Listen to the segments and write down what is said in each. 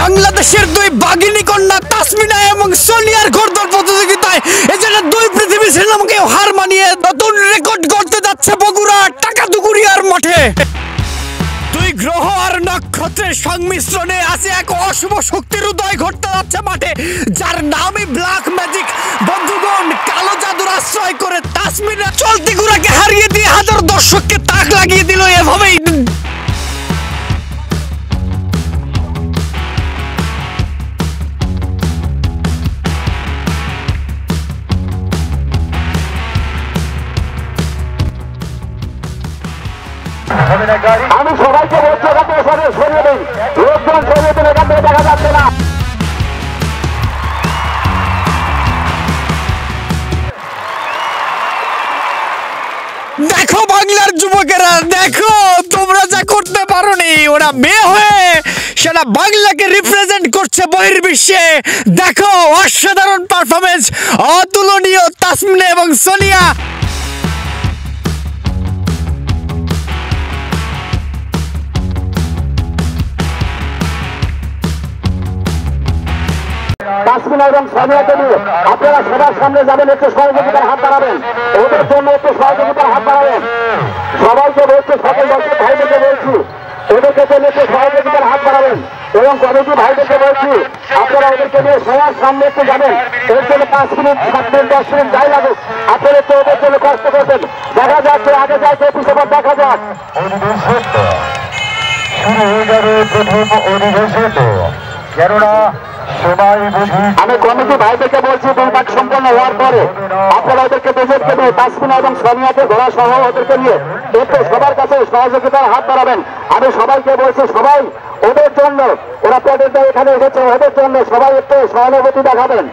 বাংলাদেশের দুই বাঘিনী কন্যা তাসমিনা এবং সোনিয়ার ঘোড়দৌড় প্রতিযোগিতায় এজন্য দুই পৃথিবী সিনেমাকে হার মানিয়ে নতুন রেকর্ড করতে যাচ্ছে বগুড়া টাকাদুকুরিয়ার মাঠে। দুই গ্রহ আর নক্ষত্রের সংমিশ্রণে আছে এক অশুভ শক্তির উদয় ঘটতে যাচ্ছে মাঠে, যার নামই ব্ল্যাক ম্যাজিক। বন্ধুগণ, কালো জাদুর আশ্রয় করে তাসমিনা চলতি ঘোড়াকে হারিয়ে দিয়ে হাজার দর্শককে তাক লাগিয়ে দিল। এভাবেই আমি সবাইকে বলছি এখান থেকে সরিয়ে দিন, লোকজন সরিয়ে দিন, এখান থেকে দেখা যাচ্ছে না। দেখো বাংলার যুবকেরা, দেখো তোমরা যা করতে পারোনি, ওরা মেয়ে হয়ে সেটা বাংলাকে রিপ্রেজেন্ট করছে বহির্বিশ্বে। দেখো অসাধারণ পারফরমেন্স, অতুলনীয় তাসমিনা এবং সোনিয়া। তাসমিনা এবং সোনিয়াকে নিয়ে আপনারা সবার সামনে যাবেন, একটু সহযোগিতার হাত বাড়াবেন, ওদের জন্য একটু সহযোগিতার হাত বাড়াবেন। সবাইকে বলছি, সকল দর্শক ভাইদেরকে বলছি, ওদেরকে জন্য একটু সহযোগিতার হাত বাড়াবেন এবং কমিটি ভাইদেরকে বলছি আপনারা ওদেরকে নিয়ে সবার সামনে একটু যাবেন। এর জন্য 5 মিনিট 7 মিনিট 10 মিনিট যাই লাগুক, আপনারা একটু ওদের জন্য কষ্ট করবেন। দেখা যাচ্ছে আগে যাচ্ছে পিছনে দেখা যাক। শুরু হয়ে যাবে প্রথম অধিবেশন, কেননা আমি কমিটি ভাইদেরকে বলছি 2 ভাগ সম্পন্ন হওয়ার পরে আপনারা ওদেরকে দুজনকে নিয়ে তাসমিনা এবং সোনিয়াকে ঘোড়া সহ ওদেরকে নিয়ে একটু সবার কাছে সহযোগিতার হাত বাড়াবেন। আমি সবাইকে বলছি, সবাই ওদের জন্য, ওরা পদের এখানে এসেছে, ওদের জন্য সবাই একটু সহানুভূতি দেখাবেন।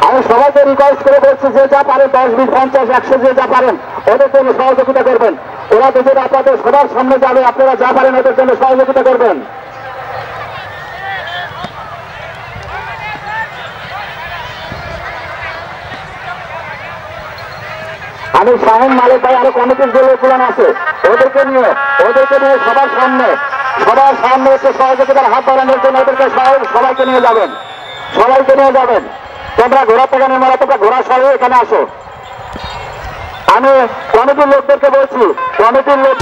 আমি সবাইকে রিকোয়েস্ট করে বলছি, যে যা পারেন 10, 20, 50, 100 যে যা পারেন ওদের জন্য সহযোগিতা করবেন। ওরা দুজন আপনাদের সবার সামনে যাবে, আপনারা যা পারেন ওদের জন্য সহযোগিতা করবেন। আমি শাহিন মালিক ভাই আরো কমিটির যে লোকগুলো আছে ওদেরকে নিয়ে সবার সামনে একটু সহযোগিতার হাত বাড়ানোর জন্য ওদেরকে সবাইকে নিয়ে যাবেন। তোমরা ঘোড়া থেকে নেমে তোমরা ঘোড়া সহ এখানে আসো। আমি কমিটির লোকদেরকে বলছি, কমিটির লোক